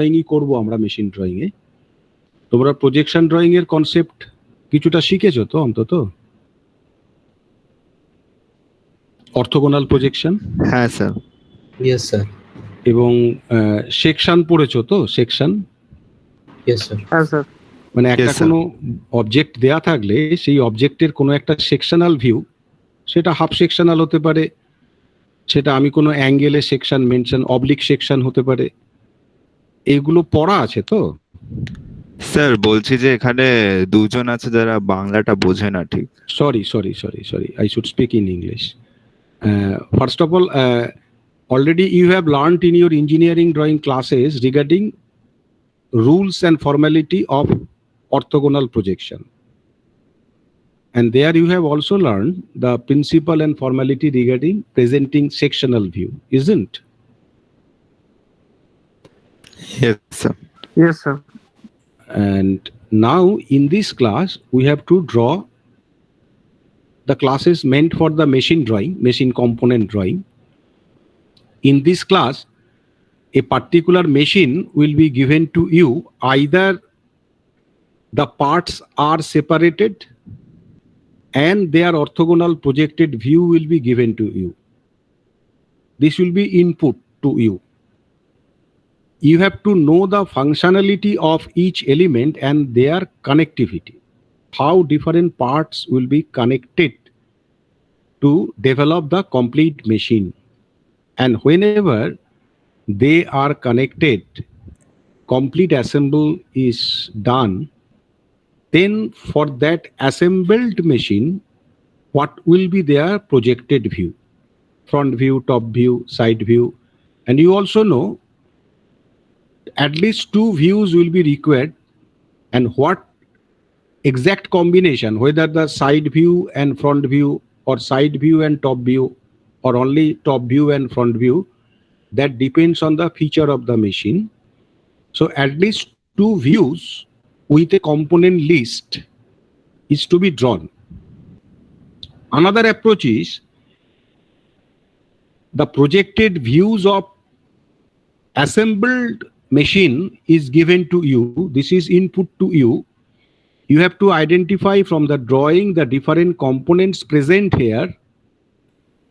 ড্রয়িংই করবো আমরা machine drawing এ। তোমরা প্রজেকশন ড্রয়িং এর কনসেপ্ট কিছুটা শিখেছো তো অন্তত? Orthogonal projection? হ্যাঁ স্যার। Yes sir. এবং সেকশন পড়েছো তো? সেকশন? Yes sir. হ্যাঁ স্যার। মানে একটা Yes, sir. কোনো অবজেক্ট দেয়া থাকলে সেই অবজেক্টের কোনো একটা সেকশনাল ভিউ, সেটা হাফ সেকশনাল হতে পারে, সেটা আমি কোনো অ্যাঙ্গেলে সেকশন মেনশন, অবলিক সেকশন হতে পারে, এগুলো পড়া আছে তো? স্যার বলছি যে এখানে দুজন আছে যারা বাংলাটা বোঝে না ঠিক। Sorry, I should speak in English. First of all, already you have learned in your engineering drawing classes regarding rules and formality of orthogonal projection. And there you have also learned the principle and formality regarding presenting sectional view, isn't? Yes, sir. Yes, sir. And now in this class, we have to draw the classes meant for the machine drawing, machine component drawing. In this class, a particular machine will be given to you. Either the parts are separated and their orthogonal projected view will be given to you. This will be input to you. You have to know the functionality of each element and their connectivity. How different parts will be connected to develop the complete machine. And whenever they are connected, complete assemble is done, then for that assembled machine, what will be their projected view? Front view, top view, side view. And you also know at least two views will be required, and what exact combination, whether the side view and front view or side view and top view or only top view and front view, that depends on the feature of the machine. So at least two views with a component list is to be drawn. Another approach is the projected views of assembled machine is given to you. This is input to you. You have to identify from the drawing the different components present here,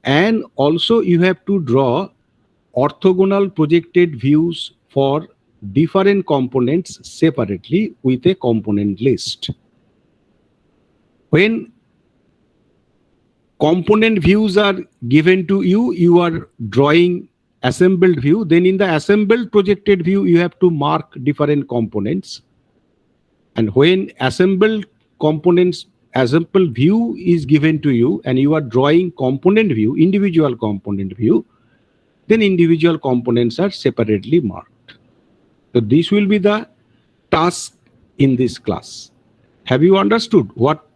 and also you have to draw orthogonal projected views for different components separately with a component list. When component views are given to you, you are drawing assembled view. Then in the assembled projected view, you have to mark different components. And when assembled components, assembled view is given to you and you are drawing component view, individual component view, then individual components are separately marked. So this will be the task in this class. Have you understood what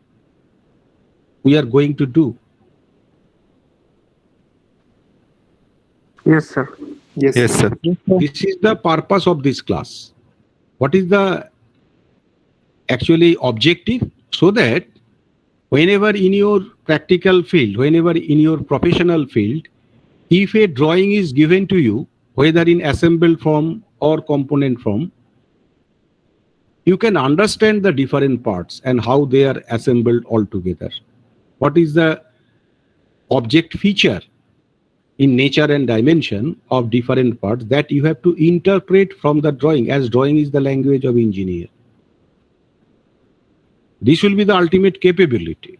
we are going to do? Yes, sir. Yes, sir. This is the purpose of this class. What is the actually objective? So that whenever in your practical field, whenever in your professional field, if a drawing is given to you, whether in assembled form or component form, you can understand the different parts and how they are assembled all together. What is the object feature in nature and dimension of different parts that you have to interpret from the drawing, as drawing is the language of engineer. This will be the ultimate capability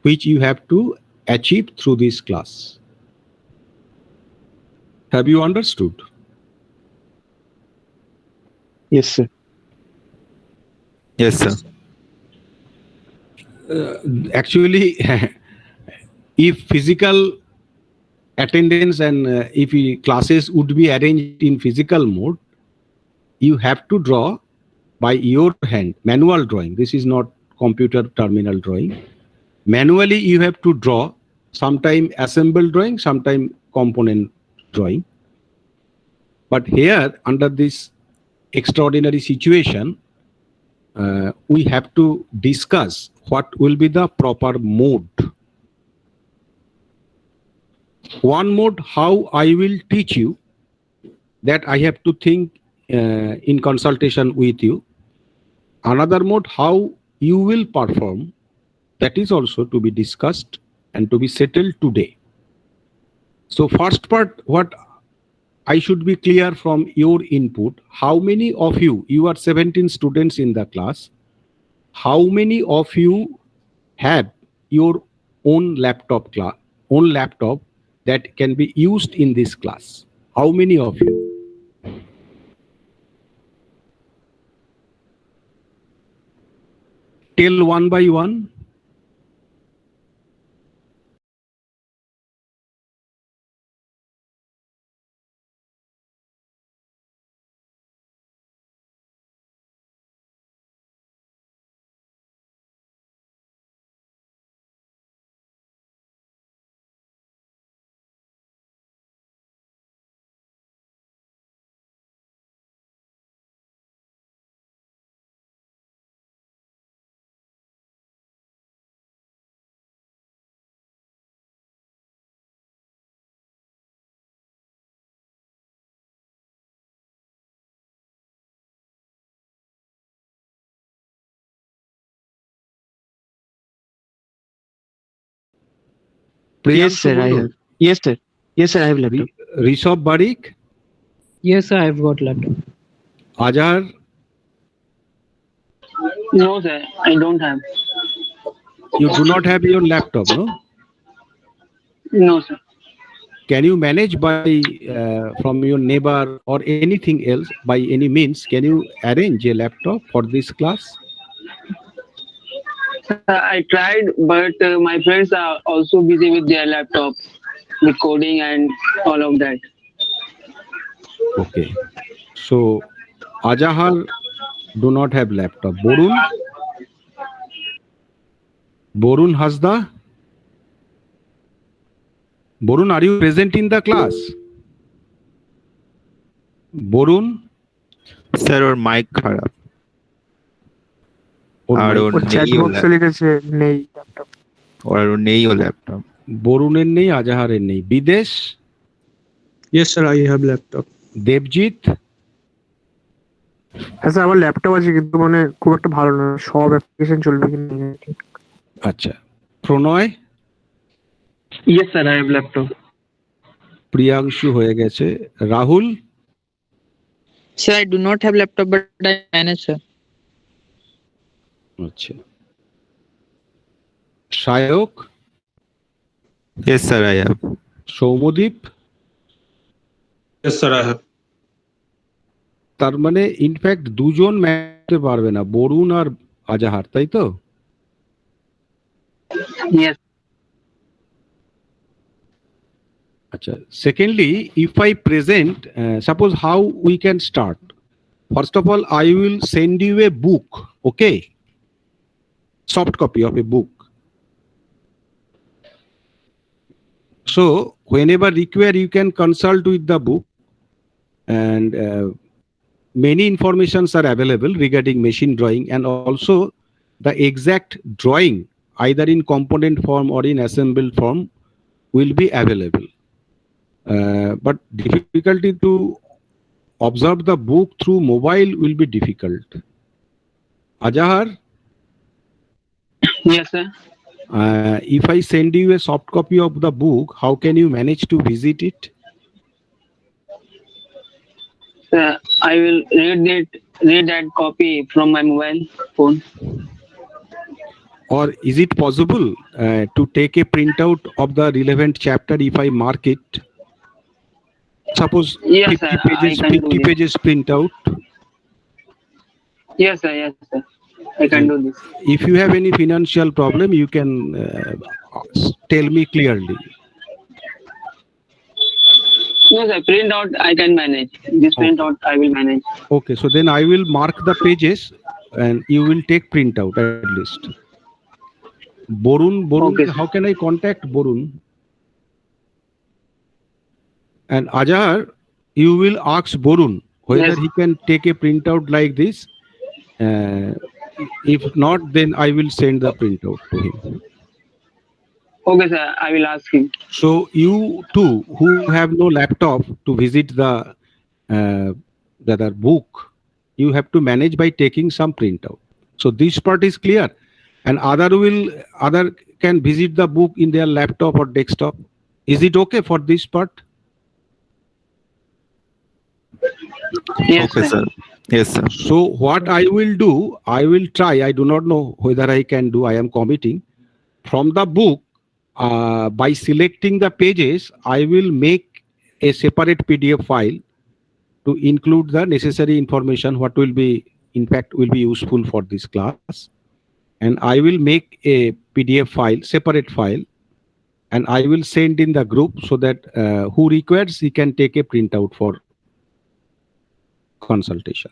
which you have to achieve through this class. Have you understood? Yes, sir. Yes, sir. Actually, if physical attendance and if classes would be arranged in physical mode, you have to draw by your hand, manual drawing. This is not computer terminal drawing. Manually, you have to draw, sometime assembled drawing, sometime component drawing. But here, under this extraordinary situation, we have to discuss what will be the proper mode. One mode, how I will teach you, that I have to think in consultation with you. Another mode, how you will perform, that is also to be discussed and to be settled today. So first part, what I should be clear from your input, how many of you are 17 students in the class, how many of you have your own laptop that can be used in this class? How many of you? Tell one by one. Yes, sir, I have. Yes, sir. Yes, sir, I have laptop. Rishabh Barik, Yes, sir, I've got laptop. Ajar, No, sir, I don't have. you do not have your laptop, no? No, sir. Can you manage by from your neighbor or anything else by any means? Can you arrange a laptop for this class? I tried, but my friends are also busy with their laptop, with coding and all of that. Okay. So Ajahar do not have laptop. Borun Hasda. Borun, are you present in the class? Borun? Sir ওর mike খারাপ আর ওর chat নেই বক্সে লিখেছে নেই laptop. ওর নেই ও laptop. বরুণের নেই, আজাহারের নেই। বিদেশ? Yes, sir, I have laptop. Debjit? হ্যাঁ স্যার, আমার ল্যাপটপ আছে কিন্তু মানে খুব একটা ভালো না, সব অ্যাপ্লিকেশন চলবে কিন্তু। আচ্ছা। প্রণয়? Yes, sir, I have laptop. Priyanshu হয়ে গেছে। Rahul? Sir, I do not have laptop, but I manage, sir. আচ্ছা। Sayak? Yes, sir, I have. Soumadip? Yes, sir, I have. তার মানে ইনফ্যাক্ট দুজন ম্যাথে পারবে না, বরুণ আর আজাহার, তাই তো? Yes. আচ্ছা। Secondly, if I present, suppose how we can start. First of all, I will send you a book, okay? Soft copy of a book. So whenever required, you can consult with the book, and many informations are available regarding machine drawing, and also the exact drawing either in component form or in assembled form will be available. But difficulty to observe the book through mobile will be difficult. Ajahar? Yes, sir. If I send you a soft copy of the book, how can you manage to visit it? I will read that copy from my mobile phone. Or is it possible to take a printout of the relevant chapter if I mark it? Suppose Yes, 50 sir, pages, I can do 50 this. pages printout. Yes, sir. Yes, sir. I can do this. If you have any financial problem, you can tell me clearly. No, sir. Print out I can manage. This print out I will manage. Okay, so then I will mark the pages and you will take printout at least. Borun, Okay, sir. how can I contact Borun? And Ajahar, you will ask Borun whether Yes. he can take a printout like this. If not, then I will send the printout to him. Okay, sir. I will ask him. So you too, who have no laptop to visit the rather book, you have to manage by taking some printout. So this part is clear, and other can visit the book in their laptop or desktop. Is it okay for this part? Yes, Okay, sir. sir. Yes, sir. So what I will do, I will try. I do not know whether I can do. I am committing from the book. By selecting the pages, I will make a separate PDF file to include the necessary information. What will be, in fact, will be useful for this class, and I will make a PDF file, separate file, and I will send in the group so that who requires he can take a printout for consultation.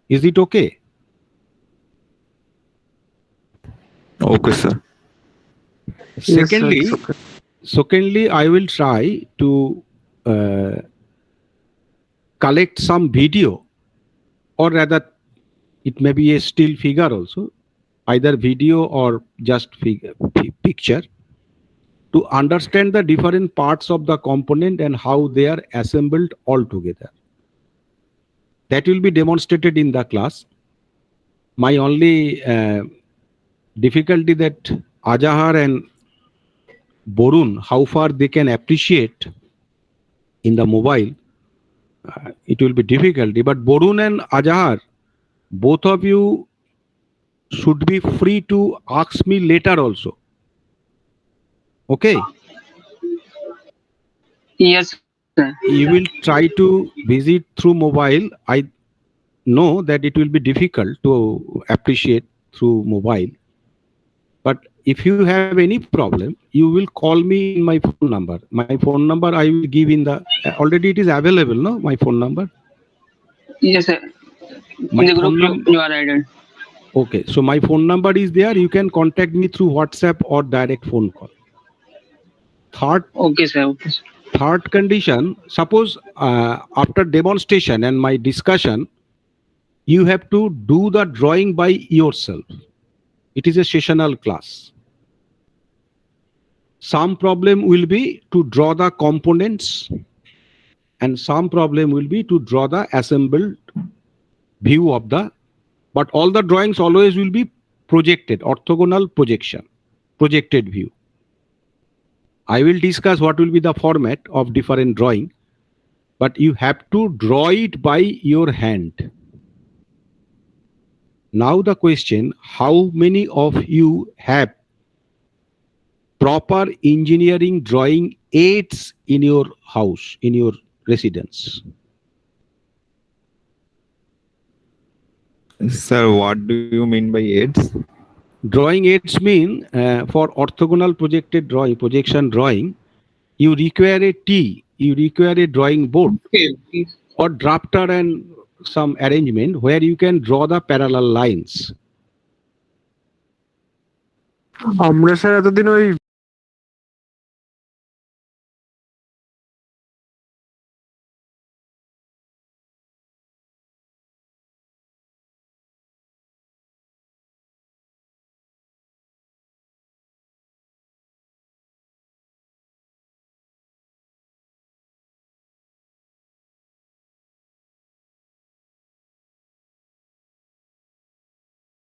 Is it okay? Okay, sir. Yes, sir, Secondly, it's okay. secondly, I will try to collect some video, or rather, it may be a still figure also, either video or just picture, to understand the different parts of the component and how they are assembled all together. That will be demonstrated in the class. My only difficulty that Ajahar and Borun, how far they can appreciate in the mobile, it will be difficulty. But Borun and Ajahar, both of you should be free to ask me later also. Okay? Yes, sir. You will try to visit through mobile. I know that it will be difficult to appreciate through mobile. But if you have any problem, you will call me in my phone number. My phone number I will give in the, already it is available, no? My phone number. Yes, sir. My In the phone group number. you are added. Okay, so my phone number is there. You can contact me through WhatsApp or direct phone call. Okay, sir. Okay, sir. Third condition, suppose after demonstration and my discussion, you have to do the drawing by yourself. It is a sessional class. Some problem will be to draw the components, and some problem will be to draw the assembled view of the, but all the drawings always will be projected, orthogonal projection, projected view. I will discuss what will be the format of different drawing, but you have to draw it by your hand. Now the question, how many of you have proper engineering drawing aids in your house, in your residence? Sir, what do you mean by aids? Drawing aids mean for orthogonal projected drawing, projection drawing, you require a T, you require a drawing board or drafter and some arrangement where you can draw the parallel lines. আমরা sir এতদিন ওই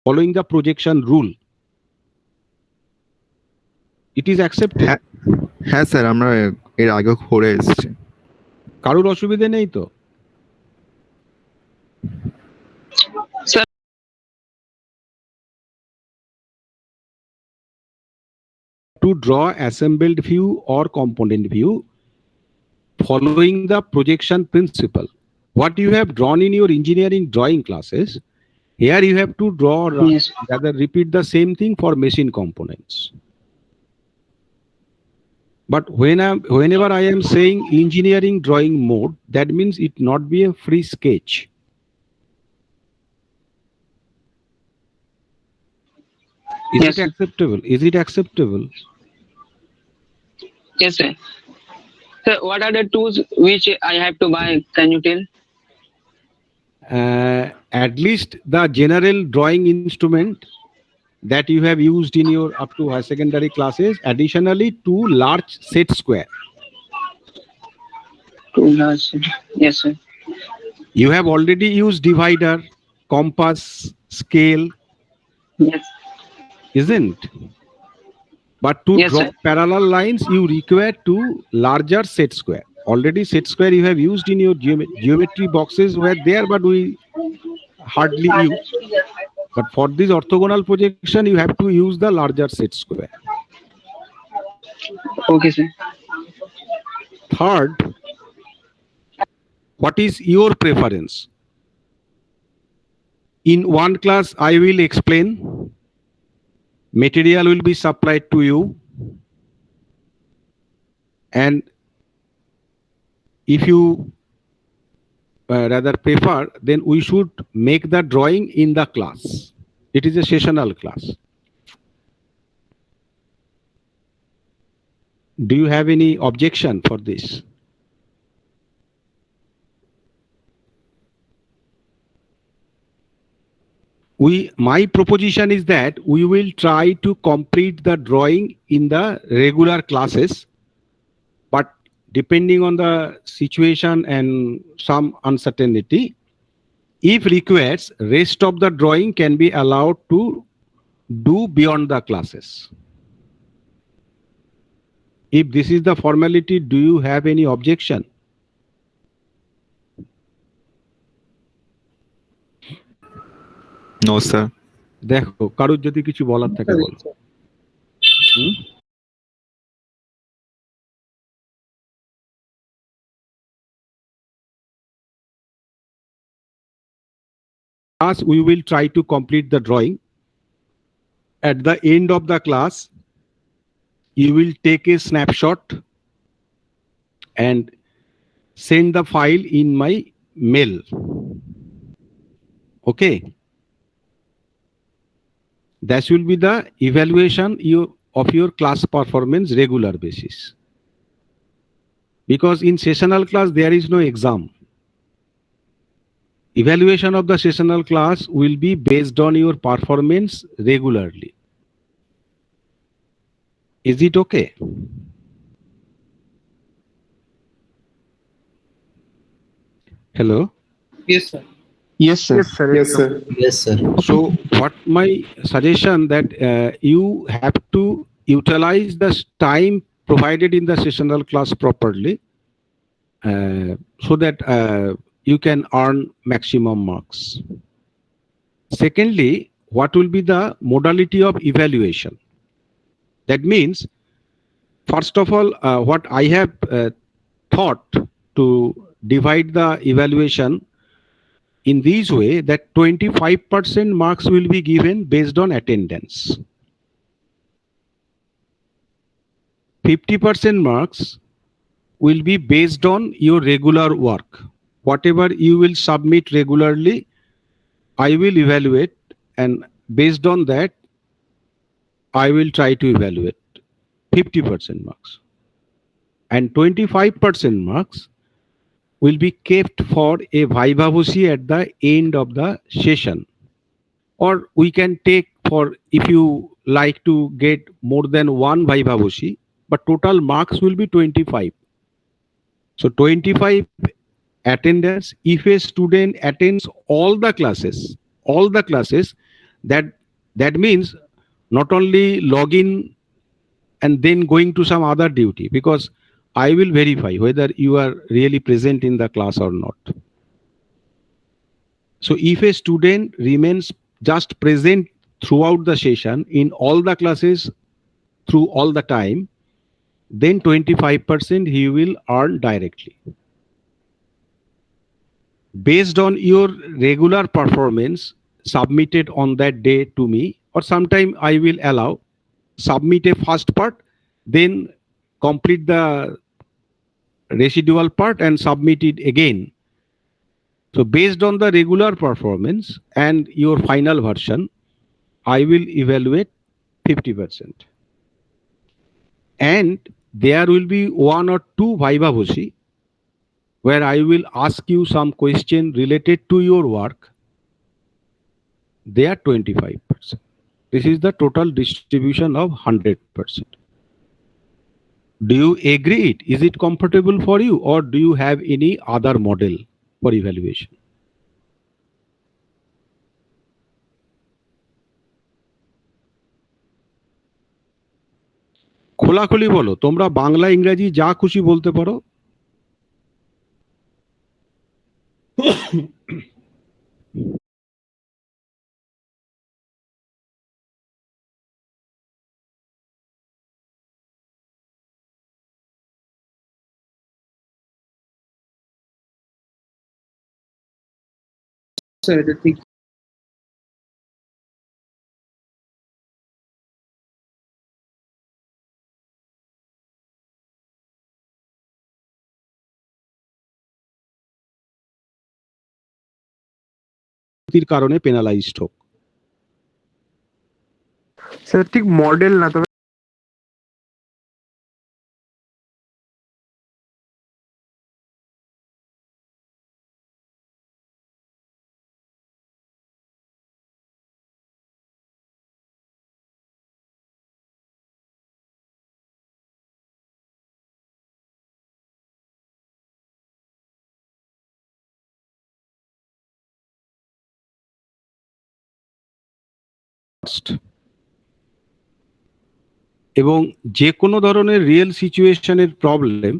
Following the projection rule, it is accepted. হ্যাঁ sir, আমরা এর আগে করে এসেছি। কারোর অসুবিধা নেই তো? Sir, To draw assembled view or component view following the projection principle. What you have drawn in your engineering drawing classes, here you have to draw, yes. rather repeat the same thing for machine components. But whenever I am saying engineering drawing mode, that means it not be a free sketch. Is Yes. it acceptable? Is it acceptable? Yes, sir. Sir, what are the tools which I have to buy? Can you tell? At least the general drawing instrument that you have used in your up to higher secondary classes, additionally two large set square. Too large. Yes, sir. You have already used divider, compass, scale, Yes. isn't? But to Yes, draw sir. parallel lines, you require two larger set square. Already set square you have used in your geometry boxes were there, but we hardly use. But for this orthogonal projection, you have to use the larger set square. Okay, sir. Third, what is your preference? In one class, I will explain. Material will be supplied to you. And if you rather prefer, then we should make the drawing in the class. It is a sessional class. Do you have any objection for this? My proposition is that we will try to complete the drawing in the regular classes, but depending on the situation and some uncertainty, if required, rest of the drawing can be allowed to do beyond the classes. If this is the formality, do you have any objection? No, sir. দেখো কারোর যদি কিছু বলার থাকে বলো। Class, we will try to complete the drawing. At the end of the class, you will take a snapshot and send the file in my mail. Okay. That will be the evaluation of your class performance regular basis. Because in sessional class, there is no exam. Evaluation of the sessional class will be based on your performance regularly. Is it okay? Hello? Yes, sir. Yes, sir. Yes, sir. Yes, sir. Yes, sir. So what my suggestion that you have to utilize the time provided in the sessional class properly so that you can earn maximum marks. Secondly, what will be the modality of evaluation? That means, first of all, what I have thought to divide the evaluation in this way that 25% marks will be given based on attendance. 50% marks will be based on your regular work. Whatever you will submit regularly, I will evaluate, and based on that, I will try to evaluate 50% marks. And 25% marks will be kept for a viva voce at the end of the session. Or we can take for, if you like to get more than one viva voce, but total marks will be 25. So 25 attendance, if a student attends all the classes, that means not only login and then going to some other duty, because I will verify whether you are really present in the class or not. So if a student remains just present throughout the session in all the classes through all the time, then 25% he will earn directly. Based on your regular performance submitted on that day to me, or sometime I will allow, submit a first part, then complete the residual part and submit it again. So based on the regular performance and your final version, I will evaluate 50%. And there will be one or two viva voce where I will ask you some question related to your work. They are 25%. This is the total distribution of 100%. Do you agree it? Is it comfortable for you, or do you have any other model for evaluation? খোলাখুলি বলো, তোমরা বাংলা ইংরেজি যা খুশি বলতে পারো। Sir, এটা ঠিক। কারণে পেনালাইজড হোক। স্যার ঠিক মডেল না, তবে এবং যে কোনো ধরনের রিয়েল সিচুয়েশনের প্রবলেম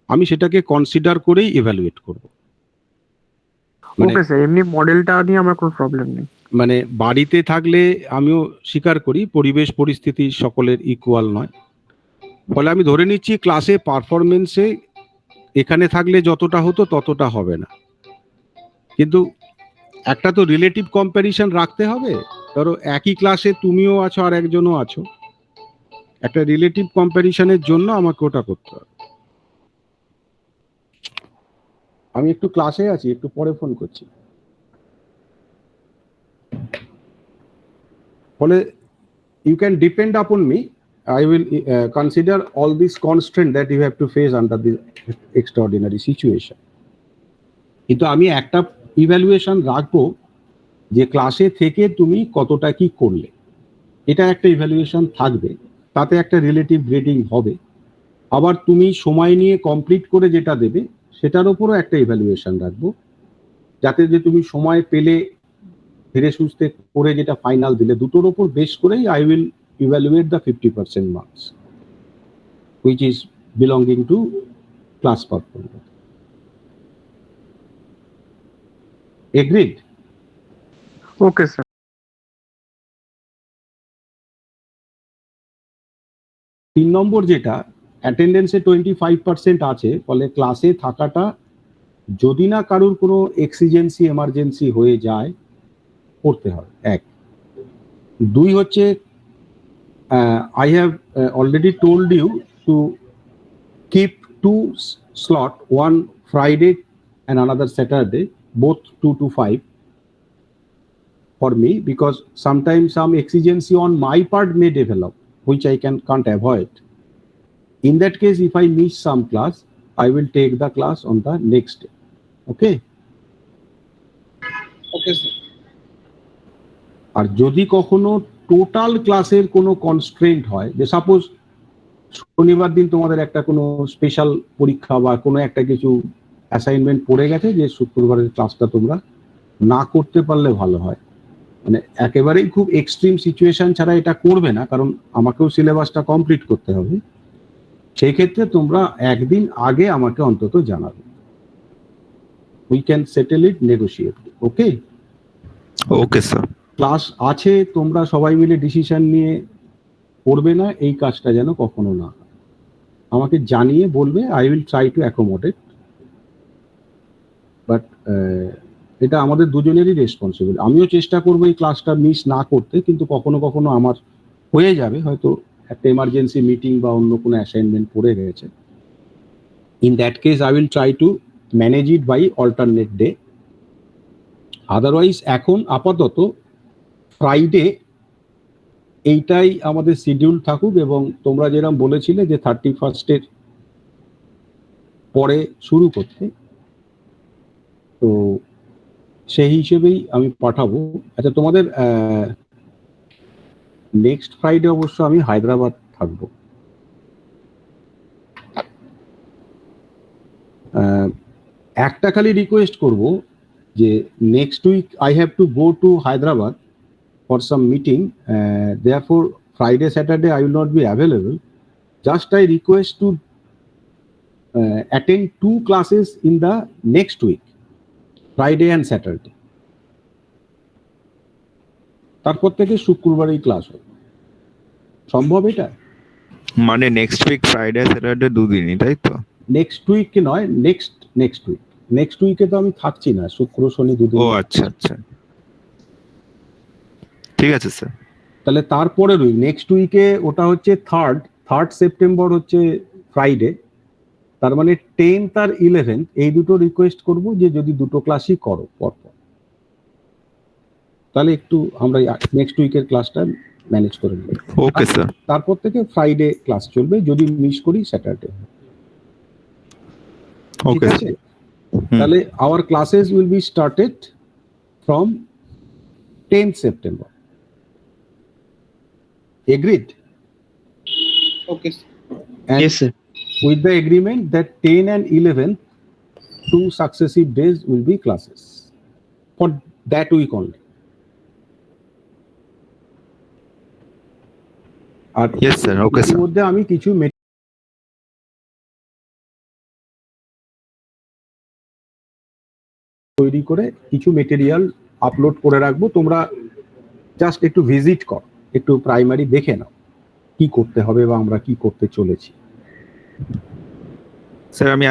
আমি সেটাকে কনসিডার করেই ইভ্যালুয়েট করব। মানে ওকে স্যার, এমনি মডেলটা নিয়ে আমার কোনো প্রবলেম নেই। মানে বাড়িতে থাকলে আমিও স্বীকার করি পরিবেশ পরিস্থিতি সকলের ইকুয়াল নয়, ফলে আমি ধরে নিচ্ছি ক্লাসে পারফরমেন্সে এখানে থাকলে যতটা হতো ততটা হবে না, কিন্তু একটা তো রিলেটিভ কম্প্যারিজন রাখতে হবে। ধরো একই ক্লাসে তুমিও আছো আর একজনও আছো, একটা রিলেটিভ কম্প্যারিজনের জন্য আমাকে ওটা করতে হবে। আমি একটু ক্লাসে আছি, একটু পরে ফোন করছি। ফলে you can depend upon me. I will consider all these constraints that you have to face under this extraordinary situation. কিন্তু আমি একটা ইভ্যালুয়েশন রাখবো যে ক্লাসে থেকে তুমি কতটা কি করলে, এটা একটা ইভ্যালুয়েশন থাকবে, তাতে একটা রিলেটিভ গ্রেডিং হবে। আবার তুমি সময় নিয়ে কমপ্লিট করে যেটা দেবে সেটার উপরও একটা ইভ্যালুয়েশন রাখবো, যাতে যে তুমি সময় পেলে ধীরে সুস্থে করে যেটা ফাইনাল দিলে, দুটোর উপর বেস করেই I will evaluate the 50% marks which is belonging to class performance. Agreed? Okay sir. 3 নম্বর যেটা, অ্যাটেন্ডেন্সে 25% আছে, ফলে ক্লাসে থাকাটা যদি না কারুর কোনো এক্সিজেন্সি এমার্জেন্সি হয়ে যায় করতে হবে। 1 2 হচ্ছে I have already told you to keep 2 slot, one Friday and another Saturday, both 2 to 5 for me, because sometimes some exigency on my part may develop which I can't avoid. In that case, if I miss some class, I will take the class on the next day. Okay? Okay, sir. আর যদি কখনো total ক্লাসের কোনো constraint হয়, যে suppose শনিবার দিন তোমাদের একটা কোনো স্পেশাল পরীক্ষা বা কোনো একটা কিছু অ্যাসাইনমেন্ট পড়ে গেছে, যে শুক্রবারের ক্লাসটা তোমরা না করতে পারলে ভালো হয়, মানে একেবারেই খুব এক্সট্রিম সিচুয়েশন ছাড়া এটা করবে না, কারণ আমাকেও সিলেবাসটা কমপ্লিট করতে হবে। সেই ক্ষেত্রে তোমরা একদিন আগে আমাকে অন্তত জানাবে। We can settle it negotiably. Okay? Okay sir. Class আছে, তোমরা সবাই মিলে ডিসিশন নিয়ে করবে না, এই কাজটা যেন কখনো না হয়। আমাকে জানিয়ে বলবে, I will try to accommodate, but এটা আমাদের দুজনেরই রেসপন্সিবল। আমিও চেষ্টা করবো এই ক্লাসটা মিস না করতে, কিন্তু কখনো কখনো আমার হয়ে যাবে, হয়তো একটা এমার্জেন্সি মিটিং বা অন্য কোনো অ্যাসাইনমেন্ট পড়ে গেছে। In that case I will try to manage it by alternate day. Otherwise এখন আপাতত ফ্রাইডে এইটাই আমাদের শিডিউল থাকুক, এবং তোমরা যেরকম বলেছিলে যে 31 পরে শুরু করতে, তো সেই হিসেবেই আমি পাঠাবো। আচ্ছা, তোমাদের নেক্সট ফ্রাইডে অবশ্য আমি হায়দ্রাবাদ থাকবো। একটা খালি রিকোয়েস্ট করব যে next week I have to go to Hyderabad for some meeting, therefore Friday Saturday I will not be available, Just I request to attend 2 classes in the next week, Friday and Saturday. তারপর থেকে শুক্রবারই class হবে। সম্ভব এটা? মানে next week Friday Saturday দুদিনই, তাই তো? Next week নয়, next week. Next উইকে তো আমি থাকছি না, শুক্র শনি দুদিন। ও আচ্ছা আচ্ছা, ঠিক আছে স্যার। তাহলে তারপরের উইক, নেক্সট উইকে ওটা হচ্ছে থার্ড সেপ্টেম্বর হচ্ছে ফ্রাইডে। তার মানে 10th আর 11th এই দুটো রিকোয়েস্ট করব যে যদি দুটো ক্লাসই করো পরপর, তাহলে একটু আমরা নেক্সট উইকের ক্লাসটা ম্যানেজ করে নেব। Okay sir. তারপর থেকে ফ্রাইডে ক্লাস চলবে, যদি মিস করি স্যাটারডে। ঠিক ওকে আছে? তাহলে our classes will be started from 10th September. Agreed? Okay. And Yes, sir. with the agreement that 10 and 11, 2 successive days will be classes for that week only. আর Yes, sir. Okay, sir. এর মধ্যে আমি কিছু তৈরি করে কিছু material upload করে রাখবো। তোমরা জাস্ট একটু ভিজিট কর, একটু প্রাইমারি দেখে নাও কি করতে হবে বা আমরা কি করতে চলেছি। স্যার আমি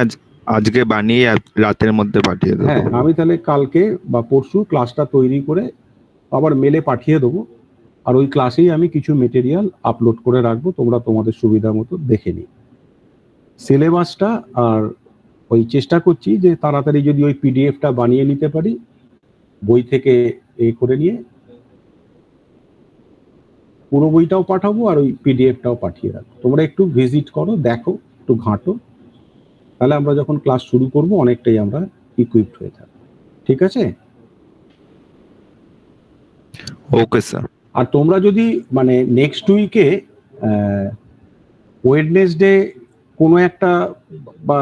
আজকে বানিয়ে রাতের মধ্যে পাঠিয়ে দেবো। হ্যাঁ, আমি তাহলে কালকে বা পরশু ক্লাসটা তৈরি করে আবার মেলে পাঠিয়ে দেবো। আর ওই ক্লাসেই আমি কিছু মেটেরিয়াল আপলোড করে রাখবো, তোমরা তোমাদের সুবিধা মতো দেখে নিও। সিলেবাসটা আর ওই চেষ্টা করছি যে তাড়াতাড়ি যদি ওই পিডিএফটা বানিয়ে নিতে পারি, বই থেকে করে নিয়ে পুরো বইটাও পাঠাবো আর ওই পিডিএফটাও পাঠিয়ে রাখবো। তোমরা একটু ভিজিট করো, দেখো, একটু ঘাঁটো, তাহলে আমরা যখন ক্লাস শুরু করব অনেকটাই আমরা ইকুইপড হয়ে থাকবো। ঠিক আছে? Okay sir. আর তোমরা যদি মানে নেক্সট উইকে ওয়েডনেসডে কোনো একটা বা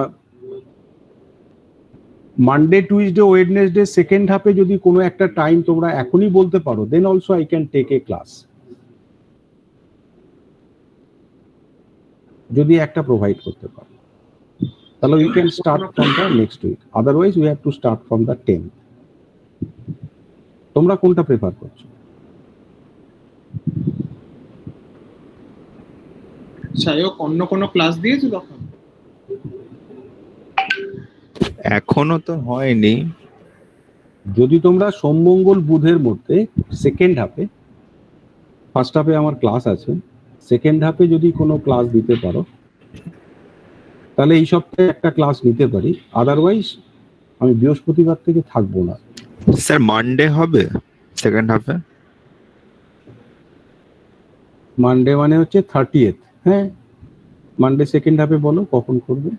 মানডে টুইসডে ওয়েডনেসডে সেকেন্ড হাফে যদি কোনো একটা টাইম তোমরা এখনই বলতে পারো, then also I can take a class. যদি একটা প্রোভাইড করতে পারো তাহলে we can start from the next week, otherwise we have to start from the 10th। তোমরা কোনটা প্রেফার করছো? সায়ক অন্য কোনো ক্লাস দিয়েছে তখন? এখনো তো হয়নি। যদি তোমরা সোম মঙ্গল বুধের মধ্যে সেকেন্ড হাফে, ফার্স্ট হাফে আমার ক্লাস আছে, সেকেন্ড হাফে যদি কোনো ক্লাস দিতে পারো তাহলে এই সপ্তাহে একটা ক্লাস নিতে পারি, আদারওয়াইজ আমি বৃহস্পতিবার থেকে থাকবো না। স্যার মানডে হবে সেকেন্ড হাফে? মানডে মানে হচ্ছে 30th। হ্যাঁ, মানডে সেকেন্ড হাফে বলো কখন করবে।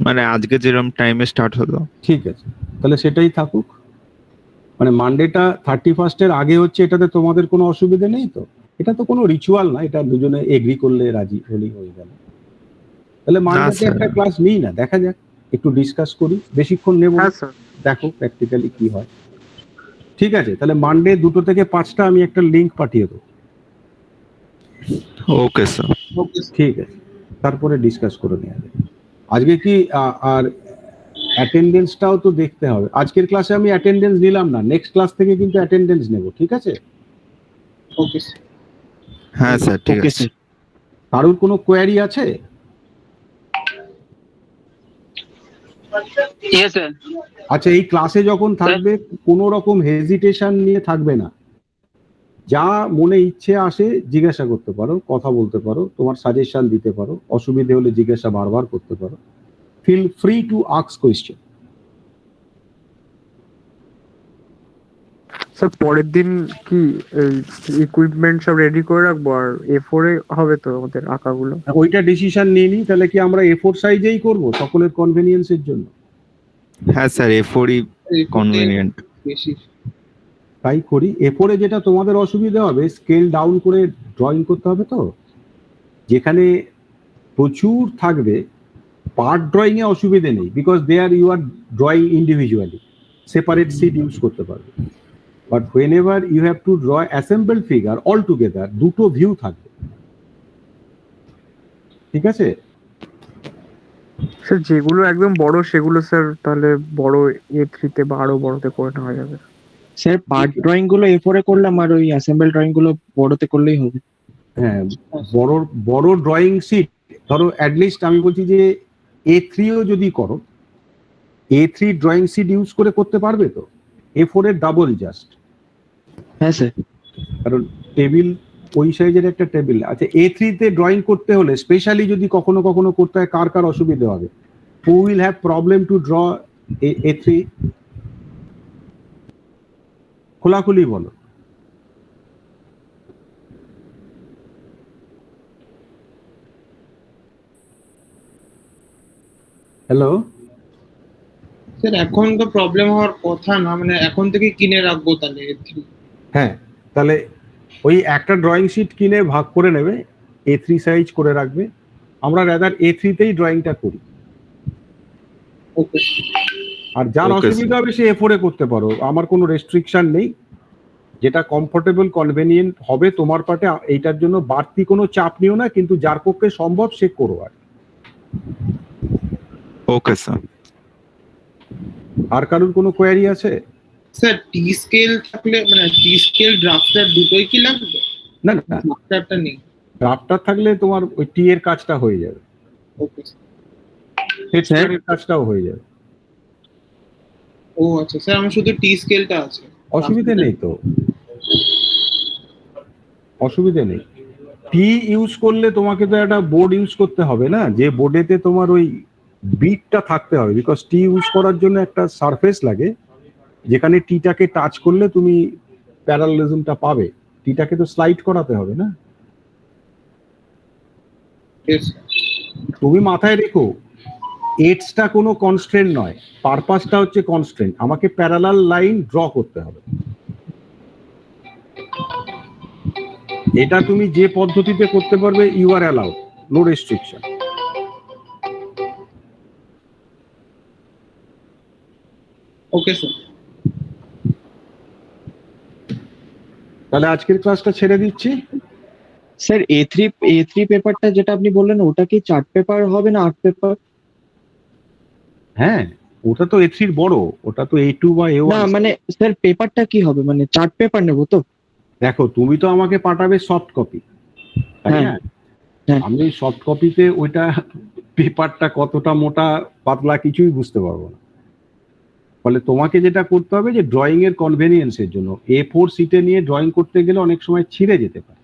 মানে আজকে যেরকম টাইমে স্টার্ট হলো। ঠিক আছে, তাহলে সেটাই থাকুক। মানে মানডেটা 31st-এর আগে হচ্ছে, এটাতে তোমাদের কোনো অসুবিধা নেই তো? এটা তো কোনো রিচুয়াল না, এটা দুজনে এগ্রি করলে রাজি হলেই হয়ে গেল। তাহলে মানডেতে একটা ক্লাস নিই না, দেখা যাক, একটু ডিসকাস করি, বেশিক্ষণ নেব, হ্যাঁ স্যার। দেখো প্র্যাকটিক্যালি কি হয়। ঠিক আছে, তাহলে মানডে 2 থেকে 5টা আমি একটা লিংক পাঠিয়ে দেবো। Okay sir. ঠিক আছে, তারপরে ডিসকাস করে নেওয়া যাবে। আজকে কি আর অ্যাটেন্ডেন্সটাও তো দেখতে হবে। আজকের ক্লাসে আমি অ্যাটেন্ডেন্স নিলাম না, নেক্সট ক্লাস থেকে কিন্তু অ্যাটেন্ডেন্স নেব। ঠিক আছে? ওকে হ্যাঁ স্যার, ঠিক Okay, আছে। sir. কারোর কোনো কোয়ারি আছে? Yes, sir. আচ্ছা, এই ক্লাসে যখন থাকবে কোনো রকম হেজিটেশন নিয়ে থাকবে না, যা মনে ইচ্ছে আসে জিজ্ঞাসা করতে পারো, কথা বলতে পারো, তোমার সাজেশন দিতে পারো, অসুবিধে হলে জিজ্ঞাসা বারবার করতে পারো। Feel free to ask question. Sir পরের দিন কি ইকুইপমেন্ট সব রেডি করে রাখবো, আর A4 এ হবে তো আমাদের আঁকাগুলো? ওইটা ডিসিশন নিয়ে নিই, তাহলে কি আমরা A4 সাইজেই করব সকলের কনভেনিয়েন্সের জন্য? হ্যাঁ স্যার, A4 কনভেনিয়েন্ট। বেশি তাই করি। A4 এ যেটা তোমাদের অসুবিধা হবে, স্কেল ডাউন করে ড্রয়িং করতে হবে তো, যেখানে প্রচুর থাকবে পার্ট ড্রয়িং এ অসুবিধে নেই, because they are you are drawing individually, separate sheet use করতে পারবে। But whenever you have to draw assemble figure all together, দুটো ভিউ থাকবে। ঠিক আছে? স্যার যেগুলো একদম বড় সেগুলো স্যার তাহলে বড় A3 তে বা আরো বড়তে করে নেওয়া যাবে। স্যার পার্ট ড্রয়িং গুলো A4 এ করলাম আর ওই অ্যাসেম্বল ড্রয়িং গুলো বড়তে করলেই হবে। হ্যাঁ, বড় বড় ড্রয়িং শিট ধরো অ্যাটলিস্ট আমি বলছি যে A3ও যদি করো, A3 ড্রয়িং শিট ইউজ করে করতে পারবে তো? A4 এর ডাবল জাস্ট, হ্যাঁ স্যার। কারণ টেবিল ওই সাইজের একটা টেবিল। আচ্ছা, A3 তে ড্রয়িং করতে হলে স্পেশালি যদি কখনো কখনো করতে হয়, কার কার অসুবিধা হবে? Who will have problem two draw A3? খোলাখুলি বলো। হ্যালো, স্যার এখন তো প্রবলেম হওয়ার কথা না, মানে এখন থেকে কিনে রাখবো তাহলে A3। হ্যাঁ, তাহলে ওই একটা ড্রয়িং শিট কিনে ভাগ করে নেবে, A3 সাইজ করে রাখবে। আমরা রাদার A3 তেই ড্রয়িংটা করি। ওকে আর যার Okay, অসুবিধা হবে সে A4 এ করতে পারো, আমার কোনো রেস্ট্রিকশন নেই। যেটা কমফোর্টেবল কনভেনিয়েন্ট হবে তোমার পার্টে, এইটার জন্য বাড়তি কোনো চাপ নিও না, কিন্তু যার পক্ষে সম্ভব সে করো। Okay sir. আর কারোর কোনো কোয়ারি আছে? স্যার টি স্কেল থাকলে মানে টি স্কেল ড্রাফটার দুটোই কি লাগবে? না না, ড্রাফটারটা নেই। ড্রাফটার থাকলে তোমার ওই টি এর কাজটা হয়ে যাবে, ওকে হেড এর কাজটাও হয়ে যাবে। ও আচ্ছা স্যার, আমার শুধু টি স্কেলটা আছে। অসুবিধে নেই তো, অসুবিধে নেই। টি ইউজ করলে তোমাকে তো একটা বোর্ড ইউজ করতে হবে না, যে বোর্ডেতে তোমার ওই বিটটা থাকতে হবে, বিকজ টি ইউজ করার জন্য একটা সারফেস লাগে যেখানে টিটাকে টাচ করলে তুমি প্যারালেলিজমটা পাবে। টিটাকে তো স্লাইড করাতে হবে না। Yes, তুমি মাথায় রেখো, এডসটা কোনো কনস্ট্রেন্ট নয়, পারপাসটা হচ্ছে কনস্ট্রেন্ট। আমাকে প্যারালাল লাইন ড্র করতে হবে। এটা তুমি যে পদ্ধতিতে করতে পারবে, you are allowed, no restriction. Okay sir. তাহলে আজকের ক্লাসটা ছেড়ে দিচ্ছি। স্যার A3 পেপারটা যেটা আপনি বললেন ওটা কি চার্ট পেপার হবে না আর্ট পেপার? হ্যাঁ, ওটা তো A3 বড়, ওটা তো A2 বা না A1। মানে স্যার পেপারটা কি হবে, মানে চার্ট পেপার নেবো তো? দেখো, তুমি তো আমাকে পাঠাবে সফট কপি, তাই হ্যাঁ, না? হ্যাঁ। আমি ওই সফট কপিতে ওইটা পেপারটা কতটা মোটা পাতলা কিছুই বুঝতে পারবো না। ফলে তোমাকে যেটা করতে হবে, যে ড্রয়িং এর কনভেনিয়েন্সের জন্য A4 শিটে নিয়ে ড্রয়িং করতে গেলে অনেক সময় ছিঁড়ে যেতে পারে,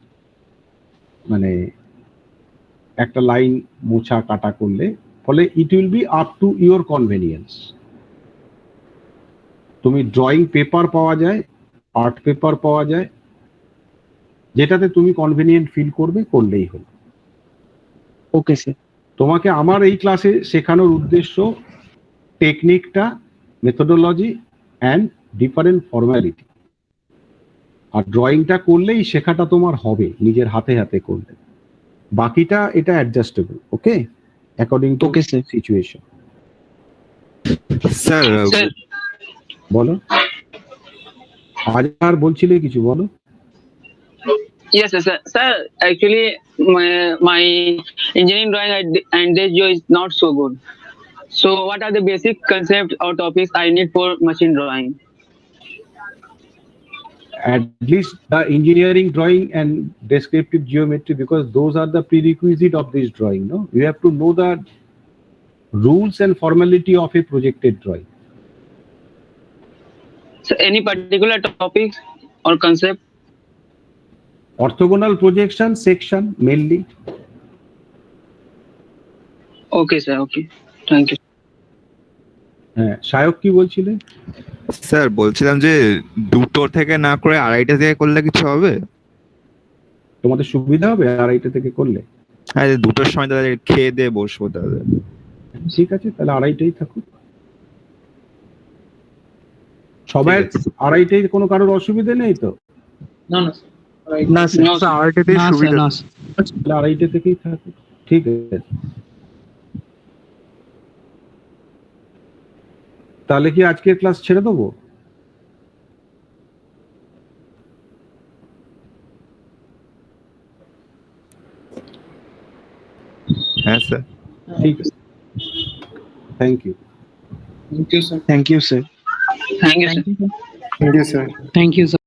মানে একটা লাইন মোছা কাটা করলে। ফলে it will be up to your convenience. তুমি ড্রয়িং পেপার পাওয়া যায়, আর্ট পেপার পাওয়া যায়, যেটাতে তুমি কনভেনিয়েন্ট ফিল করবে, করলেই হলো। Okay sir. তোমাকে আমার এই ক্লাসে শেখানোর উদ্দেশ্য টেকনিকটা, মেথোডোলজি অ্যান্ড ডিফারেন্ট ফর্মালিটি। আর ড্রয়িংটা করলেই শেখাটা তোমার হবে, নিজের হাতে হাতে করলে। বাকিটা এটা adjustable, okay, according to Okay, sir. Situation. Sir Sir, বলো, আজ আর বলছিলে কিছু, বলো। yes, sir. Sir, actually, my engineering drawing and this is not so good. So, what are the basic concepts or topics I need for machine drawing? At least the engineering drawing and descriptive geometry, because those are the prerequisite of this drawing. No, you have to know the rules and formality of a projected drawing. So, any particular topics or concept? Orthogonal projection section mainly. Okay, sir. Okay. Thank you. হ্যাঁ, সায়ক কি বলছিলে? Sir বলছিলাম যে দুটো থেকে না করে আড়াইটা থেকে করলে কিছু হবে? তোমাদের সুবিধা হবে আড়াইটা থেকে করলে? হ্যাঁ, যে দুটোর সময় তাহলে খেয়ে দিয়ে বসবো তাহলে। ঠিক আছে, তাহলে আড়াইটাই থাকুক। সবাই ঠিক আছে। আড়াইটাই, কোনো কারোর অসুবিধা নেই তো? না না স্যার, না No, স্যার, sir. আর্টেতেই না স্যার, সুবিধা। না স্যার। তাহলে আড়াইটা থেকেই থাকুক, ঠিক আছে। তাহলে কি আজকের ক্লাস ছেড়ে দেবো? হ্যাঁ স্যার। ঠিক আছে, thank you. Thank you sir. Thank you sir. Thank you, sir. Thank you, sir.